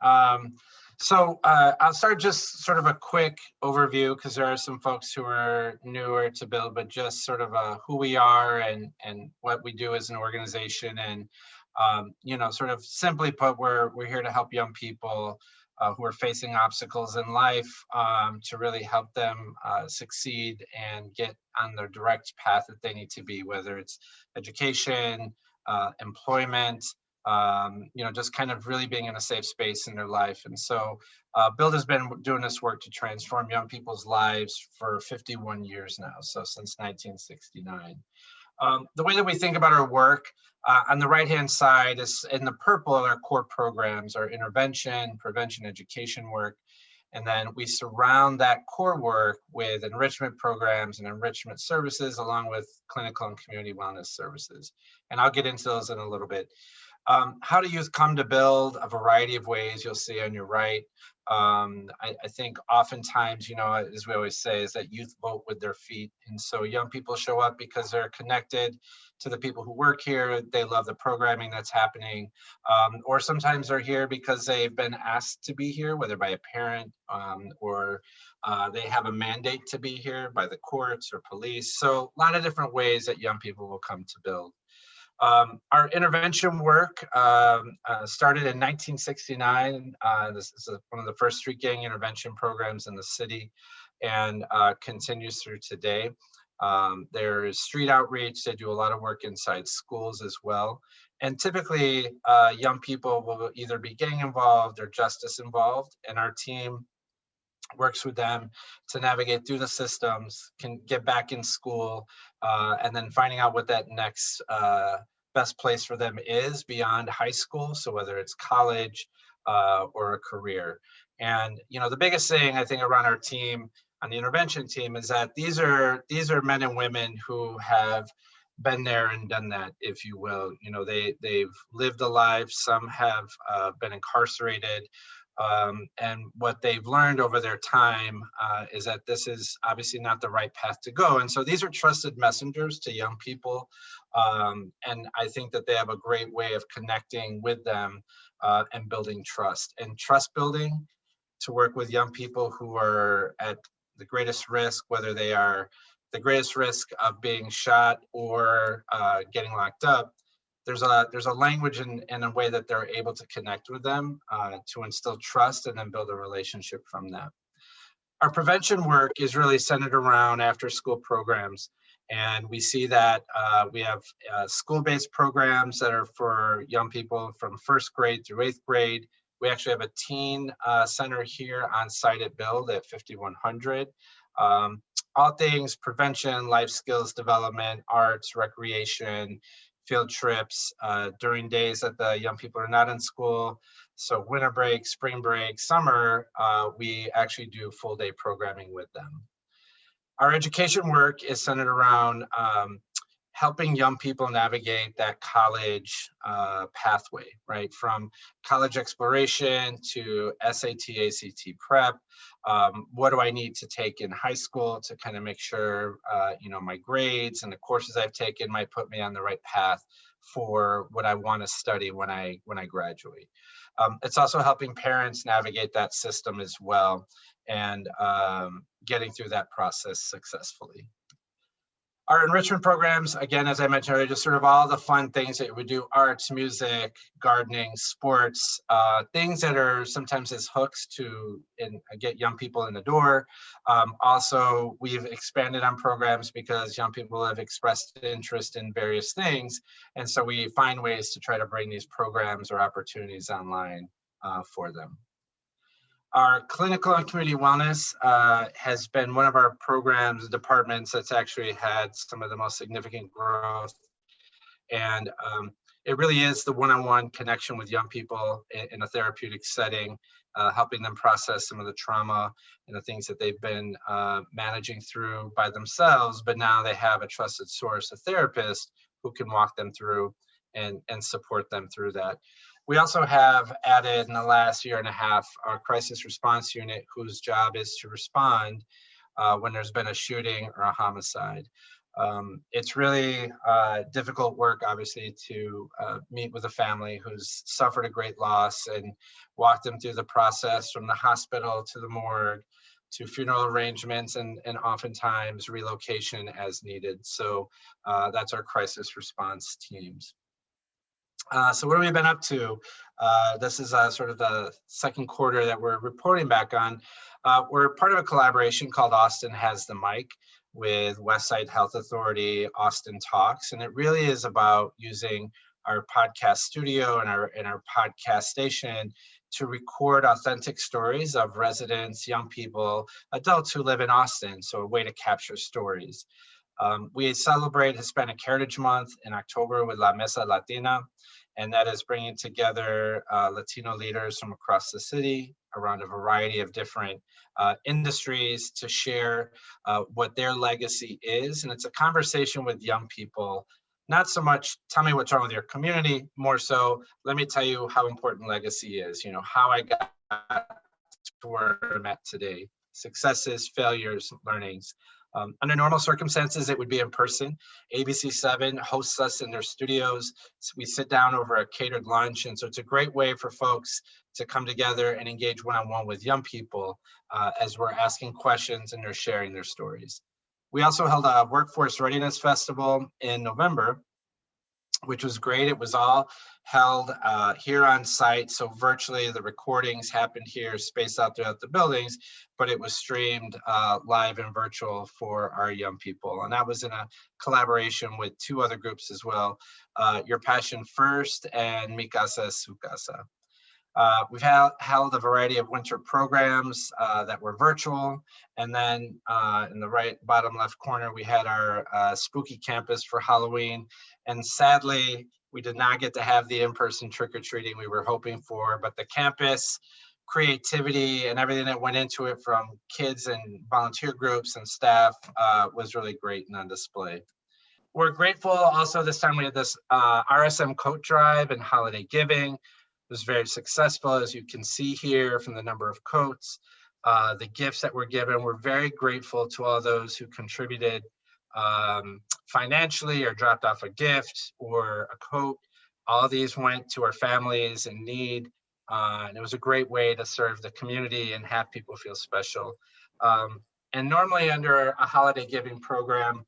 I'll start just sort of a quick overview because there are some folks who are newer to Build, but just sort of who we are and what we do as an organization. And, sort of simply put, we're here to help young people who are facing obstacles in life to really help them succeed and get on the direct path that they need to be, whether it's education, employment, just kind of really being in a safe space in their life. And so Build has been doing this work to transform young people's lives for 51 years now, so since 1969. The way that we think about our work, on the right-hand side is in the purple are our core programs, our intervention, prevention, education work. And then we surround that core work with enrichment programs and enrichment services, along with clinical and community wellness services. And I'll get into those in a little bit. How do youth come to Build? A variety of ways you'll see on your right. I think oftentimes, as we always say, is that youth vote with their feet. And so young people show up because they're connected to the people who work here. They love the programming that's happening. Or sometimes they're here because they've been asked to be here, whether by a parent or they have a mandate to be here by the courts or police. So a lot of different ways that young people will come to Build. Our intervention work started in 1969. This is one of the first street gang intervention programs in the city and continues through today. There is street outreach. They do a lot of work inside schools as well. And typically, young people will either be gang involved or justice involved, and our team works with them to navigate through the systems, can get back in school, and then finding out what that next best place for them is beyond high school. So whether it's college or a career. And, the biggest thing I think around our team, on the intervention team, is that these are men and women who have been there and done that, if you will. They've lived a life. Some have been incarcerated. And what they've learned over their time is that this is obviously not the right path to go. And so these are trusted messengers to young people. And I think that they have a great way of connecting with them and building trust. And trust building to work with young people who are at the greatest risk, whether they are the greatest risk of being shot or getting locked up. There's a language and a way that they're able to connect with them to instill trust and then build a relationship from that. Our prevention work is really centered around after school programs. And we see that we have school-based programs that are for young people from first grade through 8th grade. We actually have a teen center here on site at Build at 5100. All things prevention, life skills development, arts, recreation, field trips during days that the young people are not in school. So winter break, spring break, summer, we actually do full day programming with them. Our education work is centered around helping young people navigate that college pathway, right? From college exploration to SAT, ACT prep. What do I need to take in high school to kind of make sure, my grades and the courses I've taken might put me on the right path for what I want to study when I graduate. It's also helping parents navigate that system as well and getting through that process successfully. Our enrichment programs, again, as I mentioned earlier, just sort of all the fun things that we do: arts, music, gardening, sports, things that are sometimes as hooks to get young people in the door. Also, we've expanded on programs because young people have expressed interest in various things. And so we find ways to try to bring these programs or opportunities online for them. Our clinical and community wellness has been one of our programs, departments that's actually had some of the most significant growth. And it really is the one-on-one connection with young people in a therapeutic setting, helping them process some of the trauma and the things that they've been managing through by themselves, but now they have a trusted source, a therapist, who can walk them through and support them through that. We also have added in the last year and a half our crisis response unit, whose job is to respond when there's been a shooting or a homicide. It's really difficult work, obviously, to meet with a family who's suffered a great loss and walk them through the process from the hospital to the morgue to funeral arrangements and oftentimes relocation as needed. So that's our crisis response teams. So what have we been up to? This is sort of the second quarter that we're reporting back on. We're part of a collaboration called Austin Has the Mic with Westside Health Authority, Austin Talks, and it really is about using our podcast studio and our podcast station to record authentic stories of residents, young people, adults who live in Austin, so a way to capture stories. We celebrate Hispanic Heritage Month in October with La Mesa Latina, and that is bringing together Latino leaders from across the city around a variety of different industries to share what their legacy is. And it's a conversation with young people, not so much tell me what's wrong with your community, more so let me tell you how important legacy is, how I got to where I'm at today, successes, failures, learnings. Under normal circumstances, it would be in person. ABC7 hosts us in their studios. So we sit down over a catered lunch. And so it's a great way for folks to come together and engage one-on-one with young people as we're asking questions and they're sharing their stories. We also held a Workforce Readiness Festival in November, which was great. It was all held here on site. So virtually the recordings happened here, spaced out throughout the buildings, but it was streamed live and virtual for our young people. And that was in a collaboration with two other groups as well, Your Passion First and Mi Casa es Su Casa. We've held a variety of winter programs that were virtual. And then in the right bottom left corner, we had our spooky campus for Halloween. And sadly, we did not get to have the in-person trick-or-treating we were hoping for, but the campus creativity and everything that went into it from kids and volunteer groups and staff was really great and on display. We're grateful also this time we had this RSM coat drive and holiday giving. It was very successful, as you can see here from the number of coats, the gifts that were given. We're very grateful to all those who contributed financially or dropped off a gift or a coat. All these went to our families in need. And it was a great way to serve the community and have people feel special. And normally under a holiday giving program,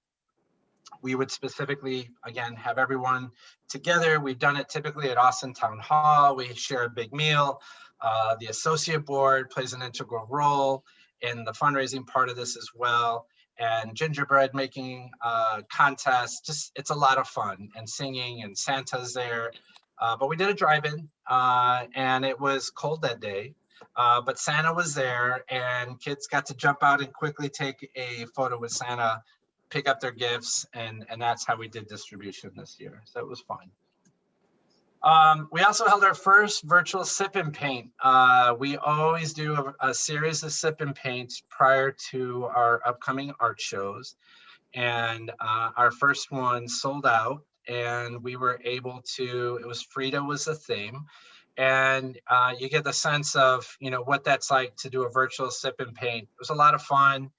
we would specifically, again, have everyone together. We've done it typically at Austin Town Hall. We share a big meal. The associate board plays an integral role in the fundraising part of this as well. And gingerbread making contest, just it's a lot of fun, and singing, and Santa's there. But we did a drive-in and it was cold that day. But Santa was there and kids got to jump out and quickly take a photo with Santa, pick up their gifts, and that's how we did distribution this year. So it was fun. We also held our first virtual sip and paint. We always do a series of sip and paints prior to our upcoming art shows. And our first one sold out and we were able to, it was Frida was the theme. And you get the sense of, what that's like to do a virtual sip and paint. It was a lot of fun.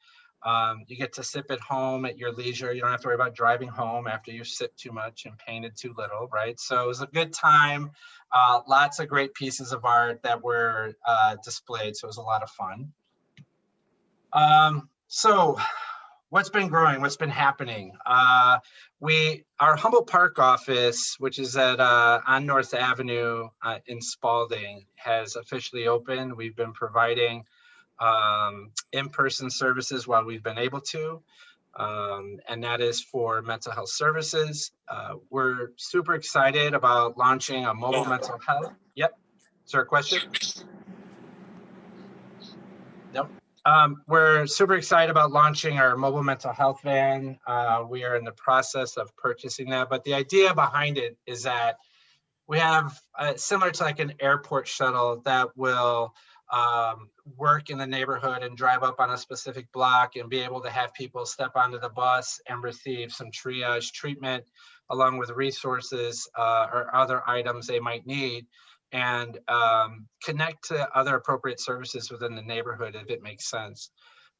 You get to sip at home at your leisure. You don't have to worry about driving home after you sipped too much and painted too little, right? So it was a good time. Lots of great pieces of art that were displayed. So it was a lot of fun. So what's been growing? What's been happening? Our Humboldt Park office, which is at on North Avenue in Spalding, has officially opened. We've been providing in-person services while we've been able to, and that is for mental health services. We're super excited about launching a mobile mental health. Yep. Is there a question? Nope. We're super excited about launching our mobile mental health van. We are in the process of purchasing that, but the idea behind it is that we have similar to like an airport shuttle that will work in the neighborhood and drive up on a specific block and be able to have people step onto the bus and receive some triage treatment along with resources or other items they might need, and connect to other appropriate services within the neighborhood if it makes sense.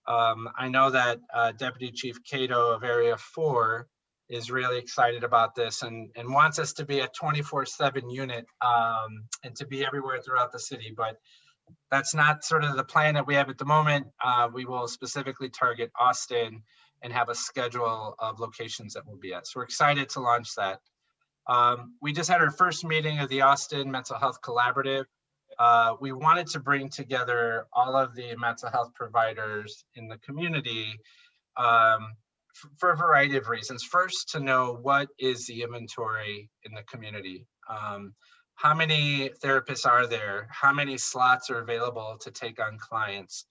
I know that Deputy Chief Cato of Area 4 is really excited about this and wants us to be a 24/7 unit and to be everywhere throughout the city. But that's not sort of the plan that we have at the moment. We will specifically target Austin and have a schedule of locations that we'll be at. So we're excited to launch that. We just had our first meeting of the Austin Mental Health Collaborative. We wanted to bring together all of the mental health providers in the community for a variety of reasons. First, to know what is the inventory in the community. How many therapists are there? How many slots are available to take on clients?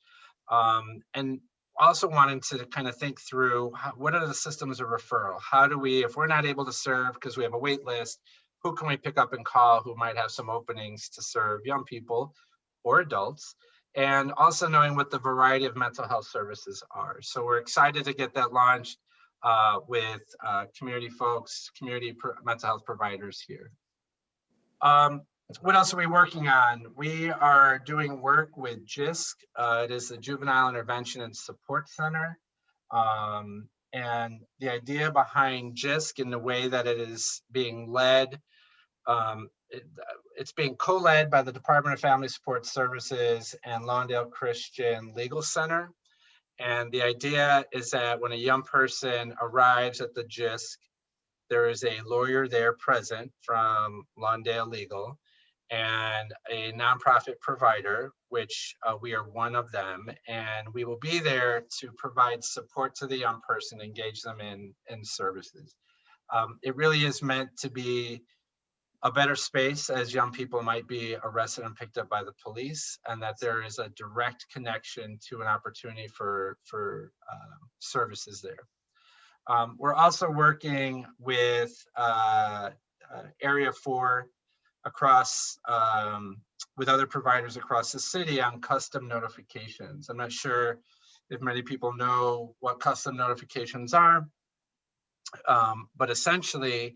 And also wanting to kind of think through what are the systems of referral? How do we, if we're not able to serve because we have a wait list, who can we pick up and call who might have some openings to serve young people or adults? And also knowing what the variety of mental health services are. So we're excited to get that launched with community folks, mental health providers here. What else are we working on? We are doing work with JISC. It is the Juvenile Intervention and Support Center. And the idea behind JISC and the way that it is being led, it's being co-led by the Department of Family Support Services and Lawndale Christian Legal Center. And the idea is that when a young person arrives at the JISC, there is a lawyer there present from Lawndale Legal and a nonprofit provider, which we are one of them. And we will be there to provide support to the young person, engage them in services. It really is meant to be a better space as young people might be arrested and picked up by the police, and that there is a direct connection to an opportunity for services there. We're also working with Area 4 across with other providers across the city on custom notifications. I'm not sure if many people know what custom notifications are, but essentially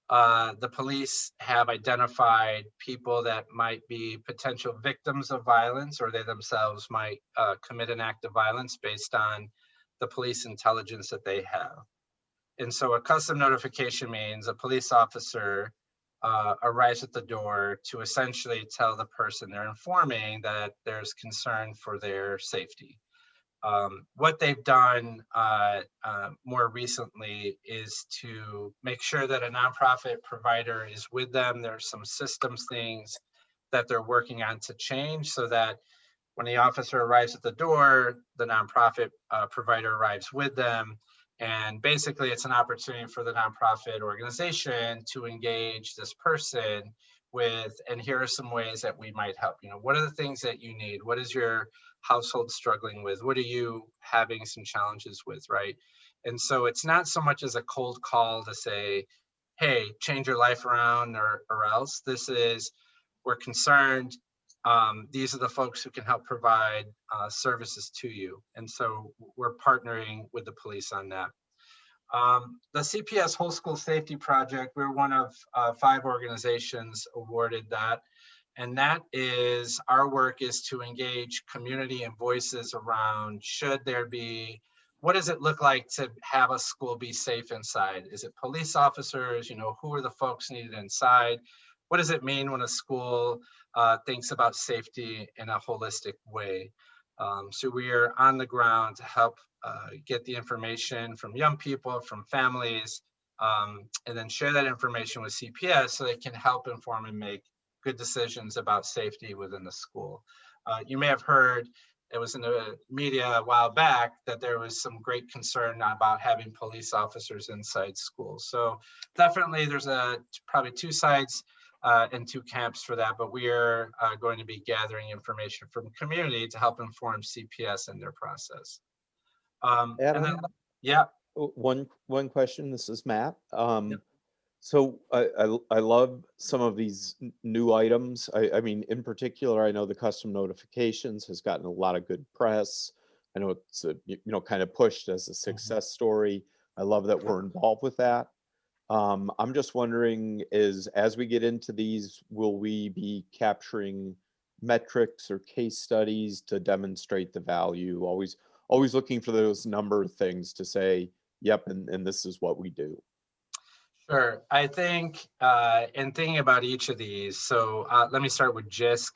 the police have identified people that might be potential victims of violence, or they themselves might commit an act of violence based on the police intelligence that they have. And so a custom notification means a police officer arrives at the door to essentially tell the person they're informing that there's concern for their safety. What they've done more recently is to make sure that a nonprofit provider is with them. There's some systems things that they're working on to change so that when the officer arrives at the door, the nonprofit provider arrives with them. And basically it's an opportunity for the nonprofit organization to engage this person with, and here are some ways that we might help. You know, what are the things that you need? What is your household struggling with? What are you having some challenges with, right? And so it's not so much as a cold call to say, hey, change your life around or else. This is, we're concerned. These are the folks who can help provide services to you. And so we're partnering with the police on that. The CPS Whole School Safety Project, we're one of 5 organizations awarded that. And that is, our work is to engage community and voices around, should there be, what does it look like to have a school be safe inside? Is it police officers? You know, who are the folks needed inside? What does it mean when a school thinks about safety in a holistic way? So we are on the ground to help get the information from young people, from families, and then share that information with CPS so they can help inform and make good decisions about safety within the school. You may have heard, it was in the media a while back, that there was some great concern about having police officers inside schools. So definitely there's probably 2 sides and 2 camps for that, but we are going to be gathering information from community to help inform CPS in their process. Adam, and then, yeah. One question, this is Matt. Yeah. So I love some of these new items. I mean, in particular, I know the custom notifications has gotten a lot of good press. I know it's kind of pushed as a success story. I love that we're involved with that. I'm just wondering, as we get into these, will we be capturing metrics or case studies to demonstrate the value? always looking for those number things to say, yep, and this is what we do. Sure. I think in thinking about each of these, so let me start with JISC.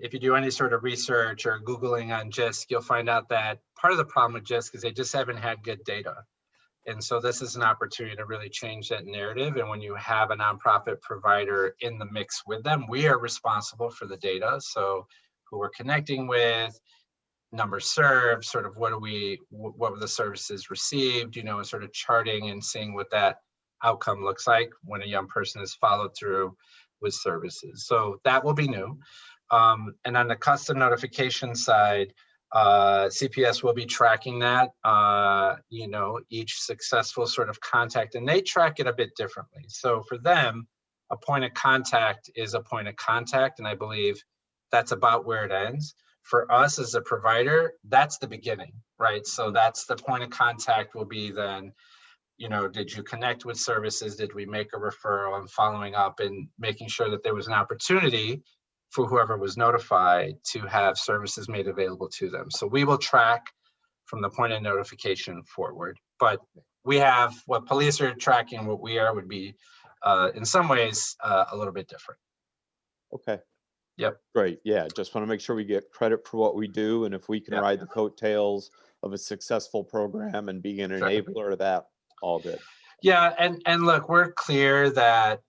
If you do any sort of research or Googling on JISC, you'll find out that part of the problem with JISC is they just haven't had good data. And so this is an opportunity to really change that narrative. And when you have a nonprofit provider in the mix with them, we are responsible for the data. So who we're connecting with, number served, sort of what were the services received, and sort of charting and seeing what that outcome looks like when a young person is followed through with services. So that will be new. And on the custom notification side, CPS will be tracking that, each successful sort of contact, and they track it a bit differently. So for them, a point of contact is a point of contact, and I believe that's about where it ends. For us as a provider, that's the beginning, right? So that's the point of contact will be then, did you connect with services? Did we make a referral, and following up and making sure that there was an opportunity for whoever was notified to have services made available to them. So we will track from the point of notification forward, but we have what police are tracking, what we are would be in some ways a little bit different. Okay. Yep. Great. Yeah. Just want to make sure we get credit for what we do. And if we can ride the coattails of a successful program and be an enabler of that, all good. Yeah, and look, we're clear that,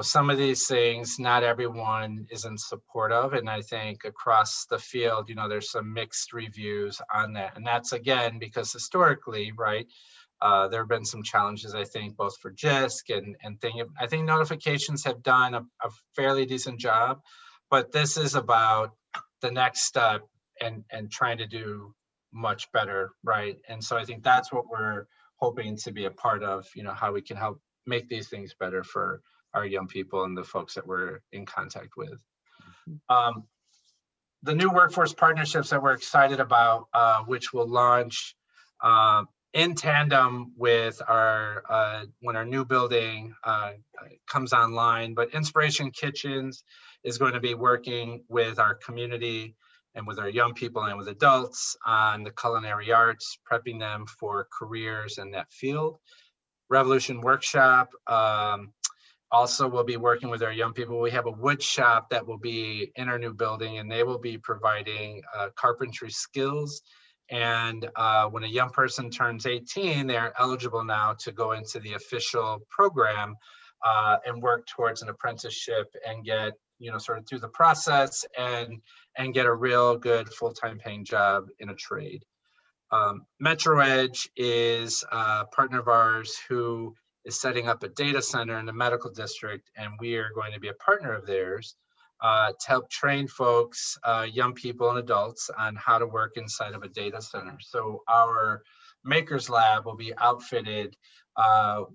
some of these things, not everyone is in support of. And I think across the field, there's some mixed reviews on that. And that's, again, because historically, right, there have been some challenges, I think, both for JISC and I think notifications have done a fairly decent job, but this is about the next step and trying to do much better, right? And so I think that's what we're hoping to be a part of, how we can help make these things better for our young people and the folks that we're in contact with. The new workforce partnerships that we're excited about, which will launch in tandem with our when our new building comes online. But Inspiration Kitchens is going to be working with our community and with our young people and with adults on the culinary arts, prepping them for careers in that field. Revolution Workshop also will be working with our young people. We have a wood shop that will be in our new building, and they will be providing carpentry skills. And when a young person turns 18, they're eligible now to go into the official program and work towards an apprenticeship and get, sort of through the process and get a real good full-time paying job in a trade. Metro Edge is a partner of ours who is setting up a data center in the medical district, and we are going to be a partner of theirs to help train folks, young people and adults, on how to work inside of a data center. So our Makers Lab will be outfitted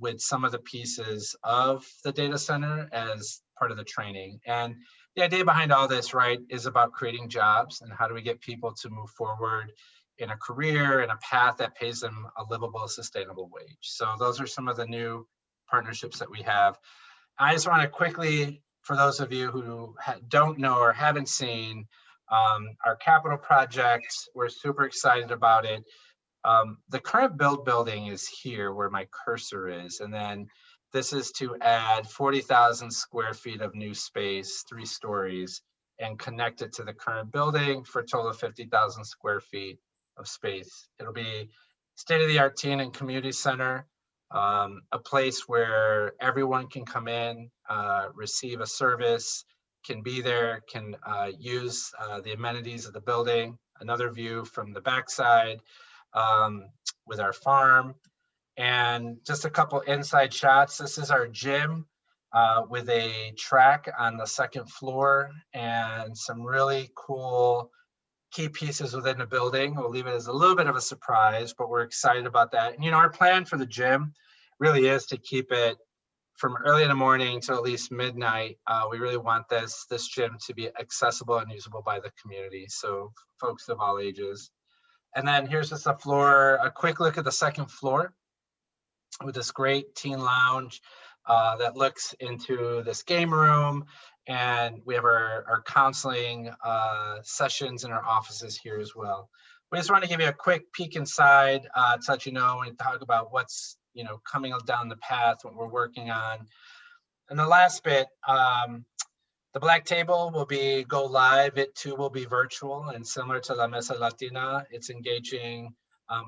with some of the pieces of the data center as part of the training. And the idea behind all this, right, is about creating jobs and how do we get people to move forward in a career and a path that pays them a livable, sustainable wage. So those are some of the new partnerships that we have. I just want to quickly, for those of you who don't know or haven't seen our capital projects, we're super excited about it. The current building is here where my cursor is, and then this is to add 40,000 square feet of new space, 3 stories, and connect it to the current building for a total of 50,000 square feet of space. It'll be state-of-the-art teen and community center, a place where everyone can come in, receive a service, can be there, can use the amenities of the building. Another view from the backside with our farm. And just a couple inside shots. This is our gym with a track on the 2nd floor and some really cool key pieces within the building. We'll leave it as a little bit of a surprise, but we're excited about that. And our plan for the gym really is to keep it from early in the morning to at least midnight. We really want this gym to be accessible and usable by the community, so folks of all ages. And then here's just a quick look at the 2nd floor with this great teen lounge that looks into this game room. And we have our counseling sessions in our offices here as well. we just want to give you a quick peek inside to let you know and talk about what's, coming down the path, what we're working on. And the last bit, the Black Table will go live. It too will be virtual, and similar to La Mesa Latina, it's engaging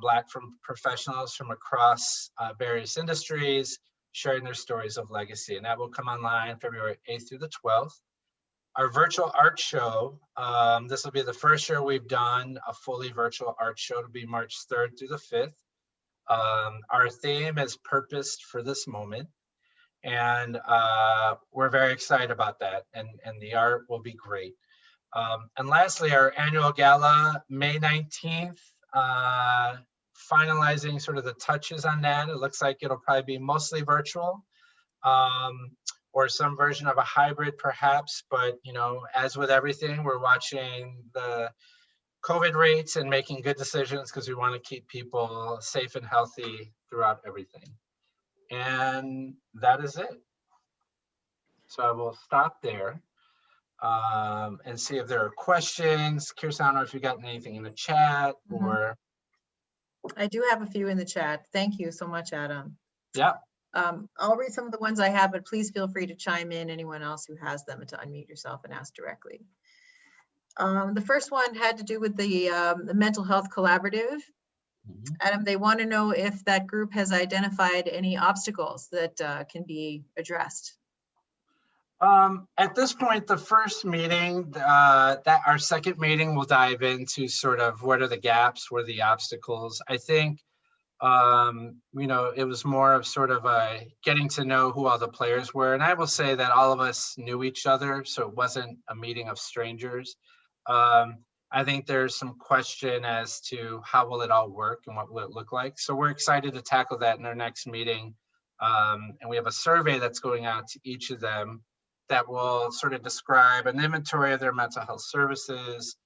Black professionals from across various industries, sharing their stories of legacy. And that will come online February 8th through the 12th. Our virtual art show, this will be the first year we've done a fully virtual art show. It'll be March 3rd through the 5th. Our theme is purposed for this moment. And we're very excited about that. And the art will be great. And lastly, our annual gala, May 19th, finalizing sort of the touches on that. It looks like it'll probably be mostly virtual. Or some version of a hybrid perhaps, but as with everything, we're watching the COVID rates and making good decisions because we want to keep people safe and healthy throughout everything. And that is it. So I will stop there and see if there are questions. Kirsten, I don't know if you got anything in the chat or. I do have a few in the chat. Thank you so much, Adam. Yeah. I'll read some of the ones I have, but please feel free to chime in, anyone else who has them, and to unmute yourself and ask directly. The first one had to do with the mental health collaborative. Adam, they want to know if that group has identified any obstacles that can be addressed. At this point, the first meeting, that our second meeting will dive into sort of what are the gaps, what are the obstacles. I think it was more of sort of getting to know who all the players were. And I will say that all of us knew each other, so it wasn't a meeting of strangers. I think there's some question as to how will it all work and what will it look like. So we're excited to tackle that in our next meeting. And we have a survey that's going out to each of them that will sort of describe an inventory of their mental health services,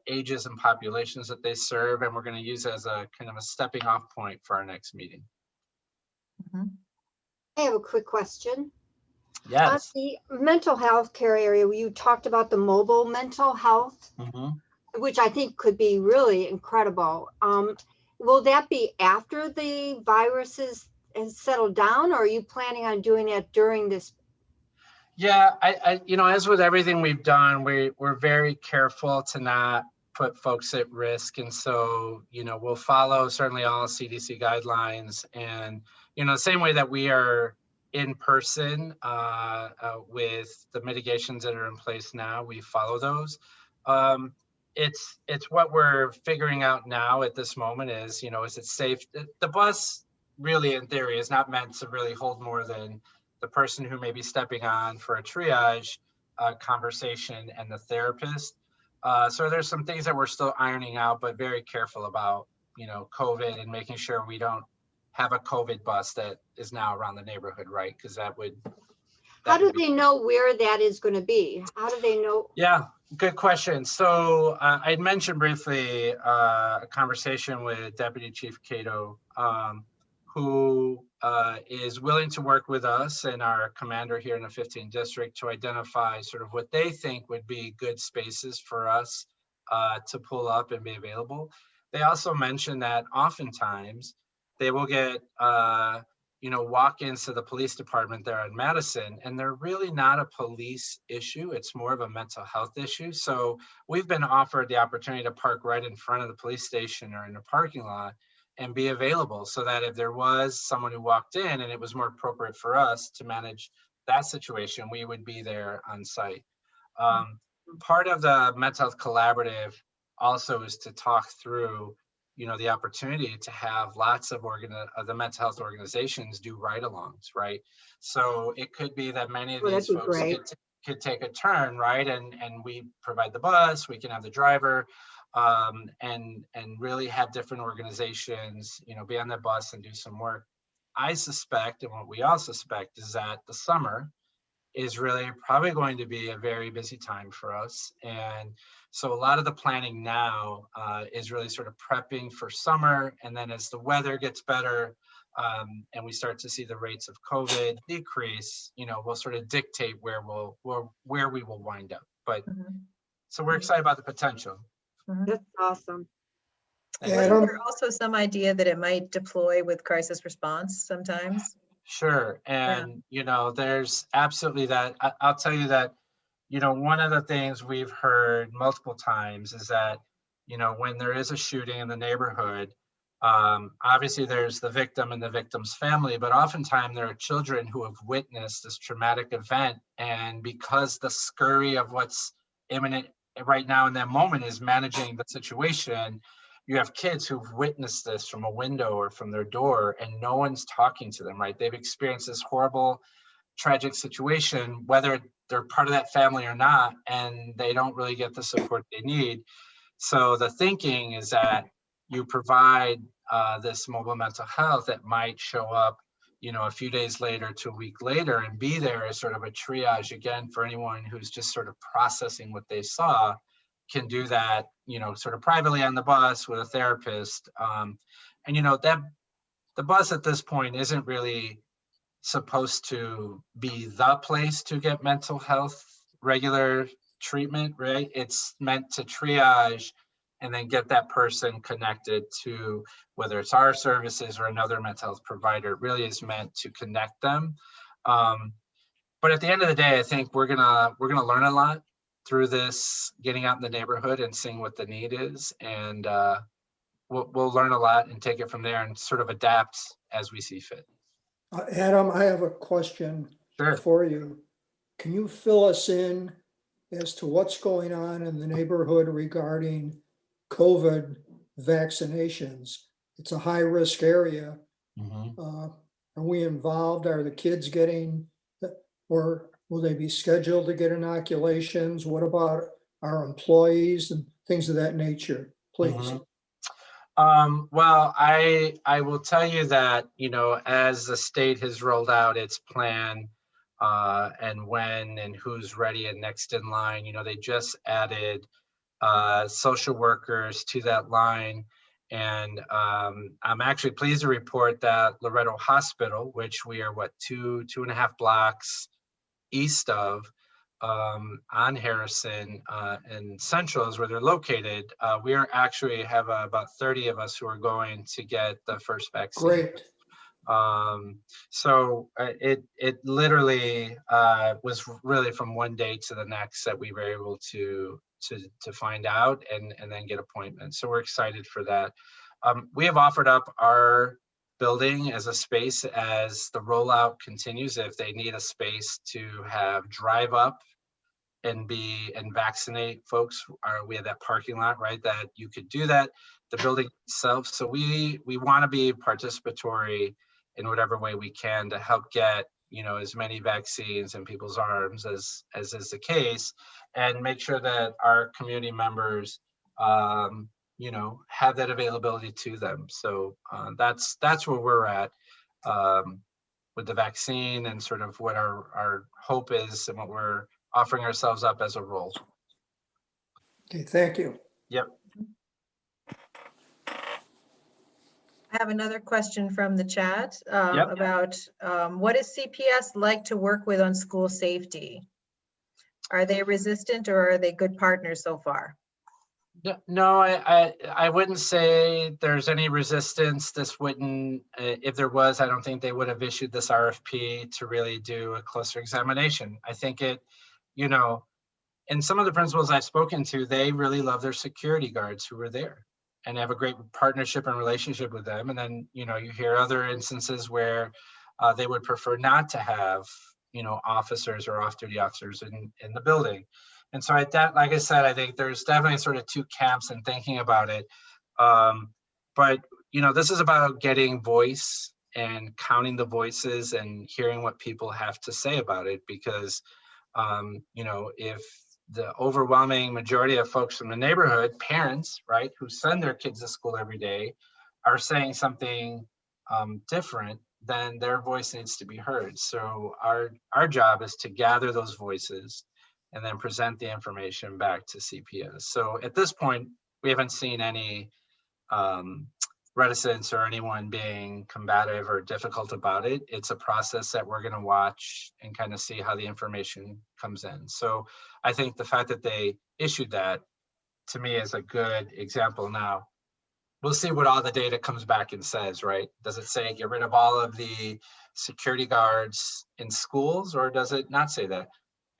ages and populations that they serve, and we're going to use it as a kind of a stepping off point for our next meeting. I have a quick question. Yes. The mental health care area, you talked about the mobile mental health, which I think could be really incredible. Will that be after the virus has settled down, or are you planning on doing it during this? Yeah, I as with everything we've done, we're very careful to not put folks at risk. And so, we'll follow certainly all CDC guidelines, and, the same way that we are in person with the mitigations that are in place now, we follow those. It's what we're figuring out now at this moment is, is it safe? The bus really, in theory, is not meant to really hold more than the person who may be stepping on for a triage conversation and the therapist. So there's some things that we're still ironing out, but very careful about, COVID and making sure we don't have a COVID bus that is now around the neighborhood, right? Because that would. How do they know where that is going to be? How do they know? Yeah, good question. So I mentioned briefly a conversation with Deputy Chief Cato, who is willing to work with us and our commander here in the 15th district to identify sort of what they think would be good spaces for us to pull up and be available. They also mentioned that oftentimes they will get walk-ins to the police department there in Madison, and they're really not a police issue. It's more of a mental health issue. So we've been offered the opportunity to park right in front of the police station or in the parking lot and be available, so that if there was someone who walked in and it was more appropriate for us to manage that situation, we would be there on site. Part of the mental health collaborative also is to talk through, the opportunity to have lots of the mental health organizations do ride-alongs, right? So it could be that many of these folks could take a turn, right? And we provide the bus, we can have the driver, and really have different organizations, be on the bus and do some work. I suspect, and what we all suspect, is that the summer is really probably going to be a very busy time for us. And so a lot of the planning now is really sort of prepping for summer. And then as the weather gets better and we start to see the rates of COVID decrease, we'll sort of dictate where we will wind up. But so we're excited about the potential. That's awesome. Thank you. Wasn't there also some idea that it might deploy with crisis response sometimes? Sure. And, there's absolutely that. I'll tell you that, one of the things we've heard multiple times is that, when there is a shooting in the neighborhood, obviously there's the victim and the victim's family, but oftentimes there are children who have witnessed this traumatic event. And because the scurry of what's imminent right now in that moment is managing the situation, you have kids who've witnessed this from a window or from their door, and no one's talking to them, right? They've experienced this horrible, tragic situation, whether they're part of that family or not, and they don't really get the support they need. So the thinking is that you provide this mobile mental health that might show up, a few days later to a week later, and be there as sort of a triage again for anyone who's just sort of processing what they saw, can do that, sort of privately on the bus with a therapist. That the bus at this point isn't really supposed to be the place to get mental health regular treatment, right? It's meant to triage and then get that person connected to, whether it's our services or another mental health provider. It really is meant to connect them. But at the end of the day, I think we're gonna learn a lot through this, getting out in the neighborhood and seeing what the need is, and we'll learn a lot and take it from there and sort of adapt as we see fit. Adam, I have a question Sure. for you. Can you fill us in as to what's going on in the neighborhood regarding COVID vaccinations? It's a high-risk area. Are we involved? Are the kids getting, or will they be scheduled to get inoculations? What about our employees and things of that nature, please? Well, I will tell you that, as the state has rolled out its plan, and when and who's ready and next in line, they just added social workers to that line. And I'm actually pleased to report that Loretto Hospital, which we are 2.5 blocks east of, on Harrison and Central is where they're located. We are actually have about 30 of us who are going to get the first vaccine. Great. So it literally was really from one day to the next that we were able to find out and then get appointments. So we're excited for that. We have offered up our building as a space as the rollout continues. If they need a space to have drive up and vaccinate folks, we have that parking lot, right, that you could do that, the building itself. So we want to be participatory in whatever way we can to help get, as many vaccines in people's arms as is the case, and make sure that our community members, have that availability to them. So that's where we're at with the vaccine and sort of what our hope is and what we're offering ourselves up as a role. Okay, thank you. Yep. I have another question from the chat Yep. about what is CPS like to work with on school safety? Are they resistant or are they good partners so far? No, I wouldn't say there's any resistance. This wouldn't, if there was, I don't think they would have issued this RFP to really do a closer examination. I think it, and some of the principals I've spoken to, they really love their security guards who were there and have a great partnership and relationship with them. And then, you hear other instances where they would prefer not to have, officers or off-duty officers in the building. And so like I said, I think there's definitely sort of two camps in thinking about it. But, this is about getting voice and counting the voices and hearing what people have to say about it. Because, if the overwhelming majority of folks from the neighborhood, parents, right, who send their kids to school every day, are saying something different, then their voice needs to be heard. So our job is to gather those voices and then present the information back to CPS. So at this point, we haven't seen any reticence or anyone being combative or difficult about it. It's a process that we're going to watch and kind of see how the information comes in. So I think the fact that they issued that, to me, is a good example. Now, we'll see what all the data comes back and says, right? Does it say get rid of all of the security guards in schools, or does it not say that?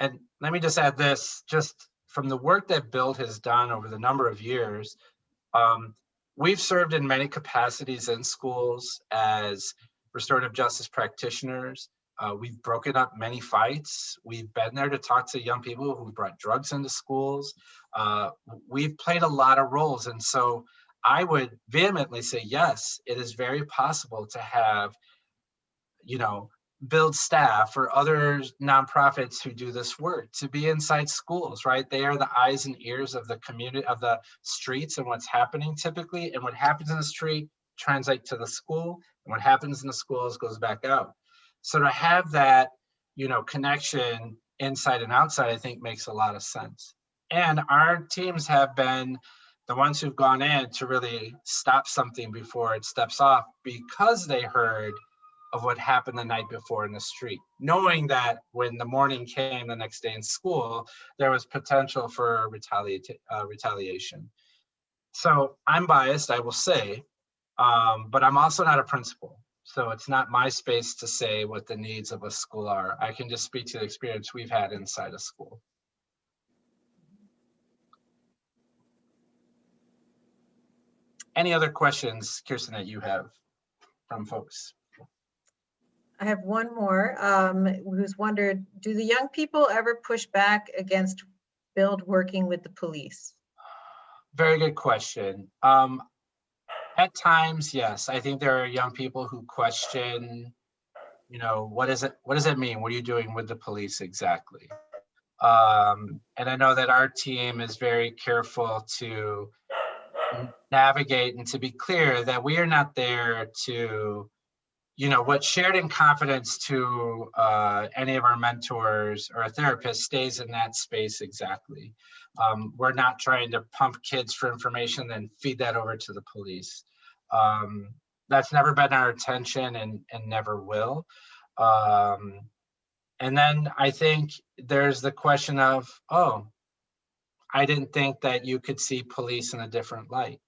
And let me just add this, just from the work that Bill has done over the number of years, we've served in many capacities in schools as restorative justice practitioners. We've broken up many fights. We've been there to talk to young people who brought drugs into schools. We've played a lot of roles. And so I would vehemently say, yes, it is very possible to have, build staff or other nonprofits who do this work to be inside schools, right? They are the eyes and ears of the community, of the streets and what's happening typically. And what happens in the street translates to the school, and what happens in the schools goes back out. So to have that, connection inside and outside, I think makes a lot of sense. And our teams have been the ones who've gone in to really stop something before it steps off, because they heard of what happened the night before in the street, knowing that when the morning came the next day in school, there was potential for retaliation. So I'm biased, I will say, but I'm also not a principal. So it's not my space to say what the needs of a school are. I can just speak to the experience we've had inside a school. Any other questions, Kirsten, that you have from folks? I have one more, who's wondered, do the young people ever push back against Build working with the police? Very good question. At times, yes. I think there are young people who question, what does it mean? What are you doing with the police exactly? And I know that our team is very careful to navigate and to be clear that we are not there to, what's shared in confidence to any of our mentors or a therapist stays in that space exactly. We're not trying to pump kids for information and feed that over to the police. That's never been our intention and never will. And then I think there's the question of, I didn't think that you could see police in a different light.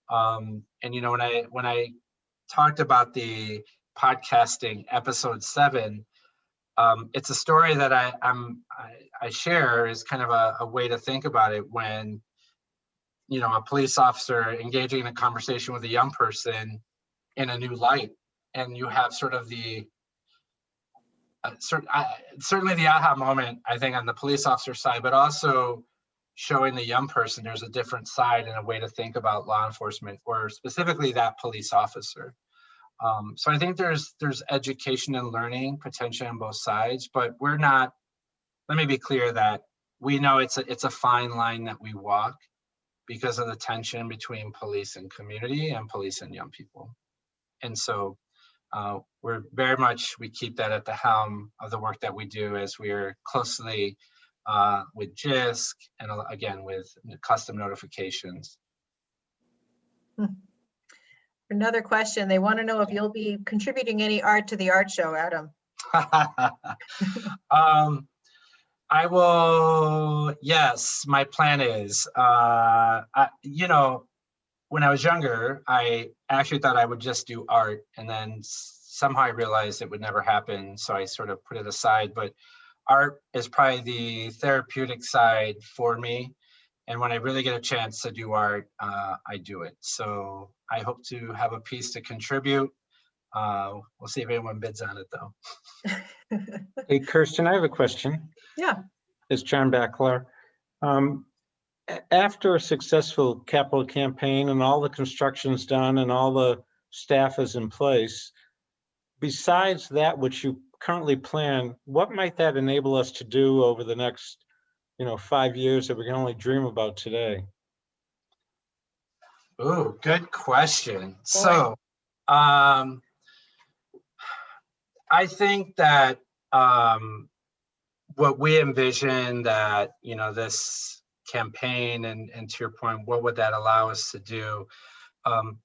And when I talked about the podcasting episode 7, it's a story that I share is kind of a way to think about it when, a police officer engaging in a conversation with a young person in a new light, and you have sort of the certainly the aha moment, I think, on the police officer side, but also showing the young person there's a different side and a way to think about law enforcement, or specifically that police officer. So I think there's education and learning potential on both sides, but we're not, let me be clear that we know it's a fine line that we walk because of the tension between police and community and police and young people. And so we keep that at the helm of the work that we do, as we're closely with JISC and again with custom notifications. Another question, they want to know if you'll be contributing any art to the art show, Adam. I will, yes, my plan is, when I was younger, I actually thought I would just do art, and then somehow I realized it would never happen, so I sort of put it aside. But art is probably the therapeutic side for me, and when I really get a chance to do art, I do it. So I hope to have a piece to contribute. We'll see if anyone bids on it, though. Hey, Kirsten, I have a question. Yeah. It's John Backler. After a successful capital campaign and all the construction's done and all the staff is in place, besides that which you currently plan, what might that enable us to do over the next 5 years that we can only dream about today? Oh, good question. So I think that what we envision that, this campaign and to your point, what would that allow us to do?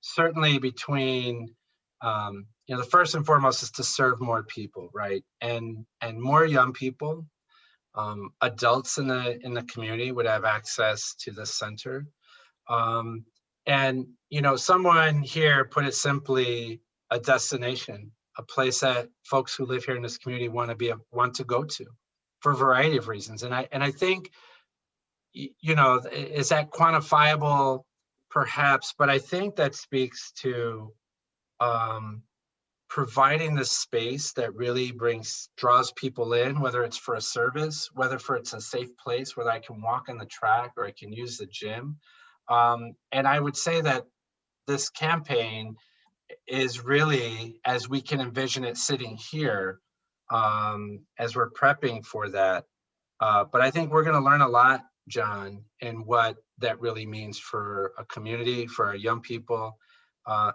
Certainly between, the first and foremost is to serve more people, right? And more young people, adults in the community would have access to the center. And, someone here put it simply, a destination, a place that folks who live here in this community want to go to for a variety of reasons. And I think, is that quantifiable? Perhaps, but I think that speaks to providing the space that really draws people in, whether it's for a service, whether it's a safe place where I can walk on the track or I can use the gym. And I would say that this campaign is really, as we can envision it sitting here, as we're prepping for that. But I think we're going to learn a lot, John, in what that really means for a community, for our young people.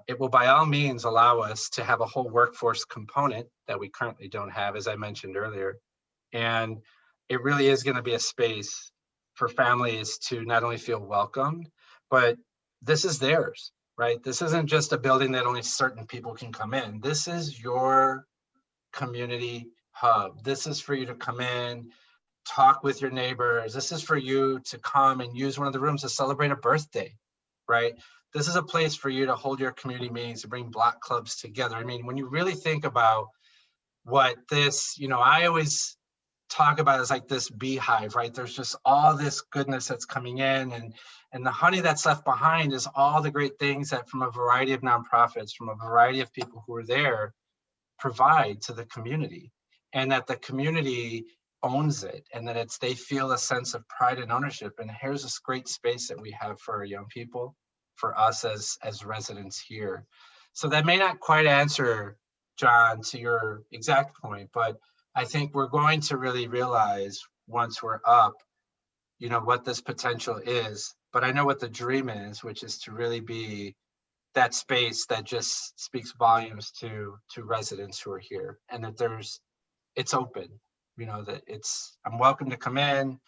It will by all means allow us to have a whole workforce component that we currently don't have, as I mentioned earlier. And it really is going to be a space for families to not only feel welcomed, but this is theirs, right? This isn't just a building that only certain people can come in. This is your community hub. This is for you to come in, talk with your neighbors. This is for you to come and use one of the rooms to celebrate a birthday, right? This is a place for you to hold your community meetings, to bring block clubs together. I mean, when you really think about what this, I always talk about it as like this beehive, right? There's just all this goodness that's coming in, and the honey that's left behind is all the great things that from a variety of nonprofits, from a variety of people who are there, provide to the community, and that the community owns it, and that they feel a sense of pride and ownership. And here's this great space that we have for our young people, for us as residents here. So that may not quite answer, John, to your exact point, but I think we're going to really realize once we're up, what this potential is. But I know what the dream is, which is to really be that space that just speaks volumes to residents who are here, and that it's open, that I'm welcome to come in.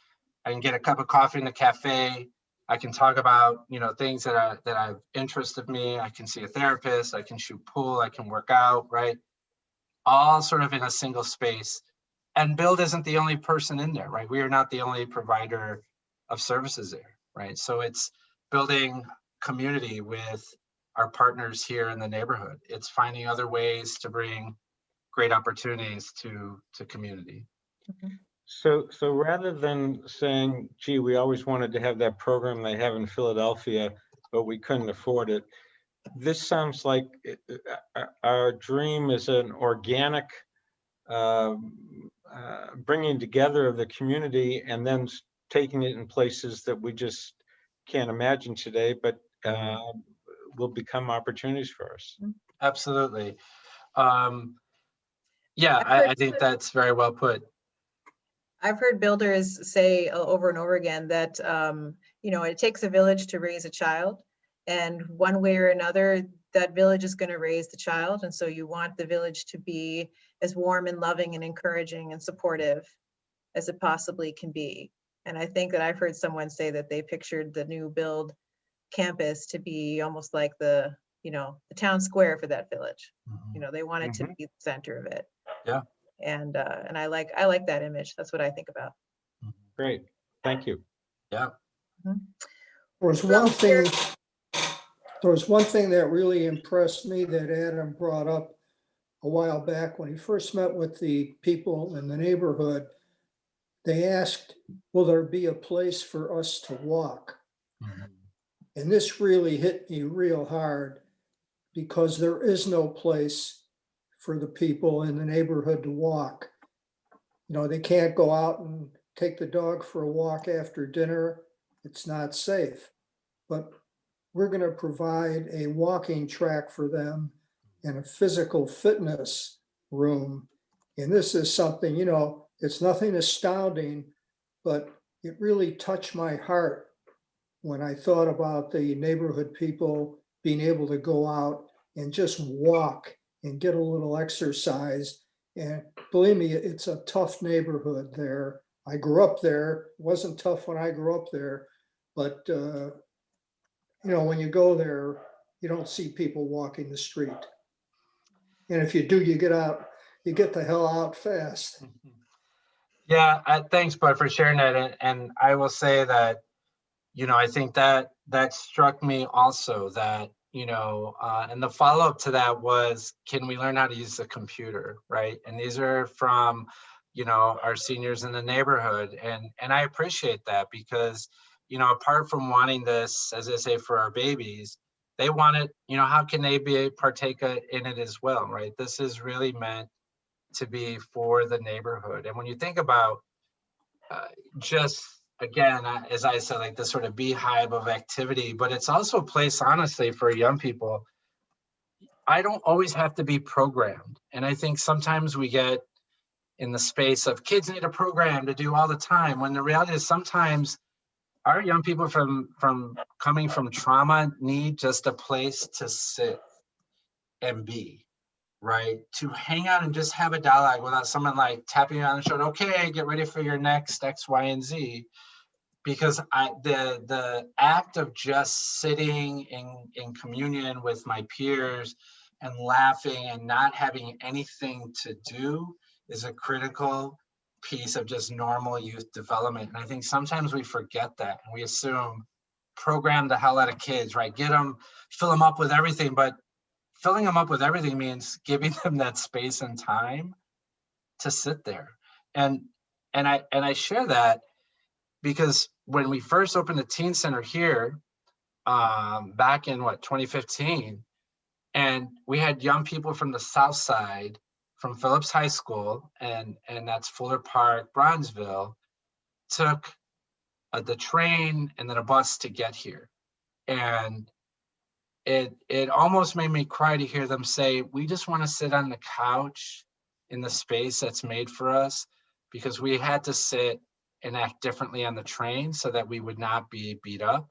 I can get a cup of coffee in the cafe. I can talk about, things that have interested me. I can see a therapist. I can shoot pool. I can work out, right? All sort of in a single space. And Build isn't the only person in there, right? We are not the only provider of services there, right? So it's building community with our partners here in the neighborhood. It's finding other ways to bring great opportunities to community. So rather than saying, gee, we always wanted to have that program they have in Philadelphia, but we couldn't afford it, this sounds like our dream is an organic bringing together of the community and then taking it in places that we just can't imagine today, but will become opportunities for us. Absolutely. Yeah, I think that's very well put. I've heard builders say over and over again that, it takes a village to raise a child, and one way or another, that village is going to raise the child. And so you want the village to be as warm and loving and encouraging and supportive as it possibly can be. And I think that I've heard someone say that they pictured the new Build campus to be almost like the town square for that village. They want it to be the center of it. Yeah. And I like that image. That's what I think about. Great, thank you. Yeah. There was one thing that really impressed me that Adam brought up a while back when he first met with the people in the neighborhood. They asked, will there be a place for us to walk? And this really hit me real hard, because there is no place for the people in the neighborhood to walk. They can't go out and take the dog for a walk after dinner. It's not safe. But we're going to provide a walking track for them and a physical fitness room. And this is something, it's nothing astounding, but it really touched my heart when I thought about the neighborhood people being able to go out and just walk and get a little exercise. And believe me, it's a tough neighborhood there. I grew up there. It wasn't tough when I grew up there, but when you go there, you don't see people walking the street. And if you do, you get the hell out fast. Yeah, thanks, Bud, for sharing that. And I will say that, I think that struck me also, that, and the follow-up to that was, can we learn how to use the computer, right? And these are from, our seniors in the neighborhood. And I appreciate that because, apart from wanting this, as I say, for our babies, they want it, how can they partake in it as well, right? This is really meant to be for the neighborhood. And when you think about just, again, as I said, like this sort of beehive of activity, but it's also a place, honestly, for young people. I don't always have to be programmed. And I think sometimes we get in the space of kids need a program to do all the time, when the reality is sometimes our young people from coming from trauma need just a place to sit and be, right? To hang out and just have a dialogue without someone like tapping you on the shoulder, okay, get ready for your next X, Y, and Z. Because the act of just sitting in communion with my peers and laughing and not having anything to do is a critical piece of just normal youth development. And I think sometimes we forget that, and we assume program the hell out of kids, right? Fill them up with everything, but filling them up with everything means giving them that space and time to sit there. And I share that because when we first opened the teen center here, back in 2015, and we had young people from the South Side, from Phillips High School, and that's Fuller Park, Bronzeville, took the train and then a bus to get here. And it almost made me cry to hear them say, we just want to sit on the couch in the space that's made for us, because we had to sit and act differently on the train so that we would not be beat up,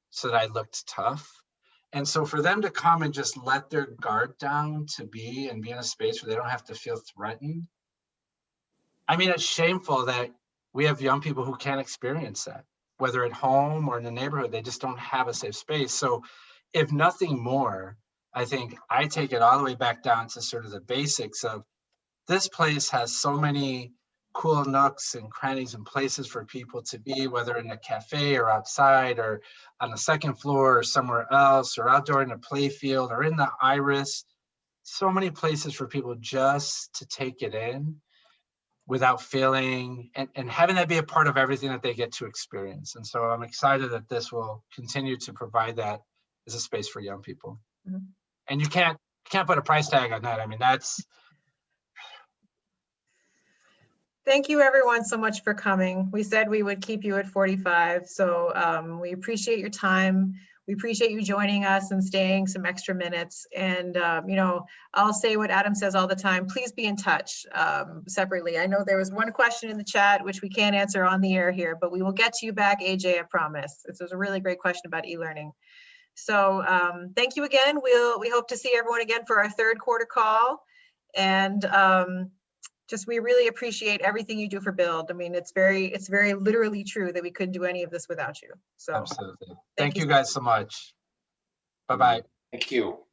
so that I looked tough. And so for them to come and just let their guard down to be in a space where they don't have to feel threatened. I mean, it's shameful that we have young people who can't experience that, whether at home or in the neighborhood. They just don't have a safe space. So if nothing more, I think I take it all the way back down to sort of the basics of this place has so many cool nooks and crannies and places for people to be, whether in a cafe or outside or on the second floor or somewhere else, or outdoor in a play field or in the Iris. So many places for people just to take it in without feeling, and having that be a part of everything that they get to experience. And so I'm excited that this will continue to provide that as a space for young people. Mhm. And you can't put a price tag on that. I mean, that's. Thank you everyone so much for coming. We said we would keep you at 45. So we appreciate your time. We appreciate you joining us and staying some extra minutes. And, I'll say what Adam says all the time, please be in touch separately. I know there was one question in the chat, which we can't answer on the air here, but we will get to you back, AJ, I promise. This was a really great question about e-learning. So thank you again. We hope to see everyone again for our third quarter call. And we really appreciate everything you do for Build. I mean, it's very literally true that we couldn't do any of this without you. So Absolutely. Thank you guys so much. Bye-bye. Thank you.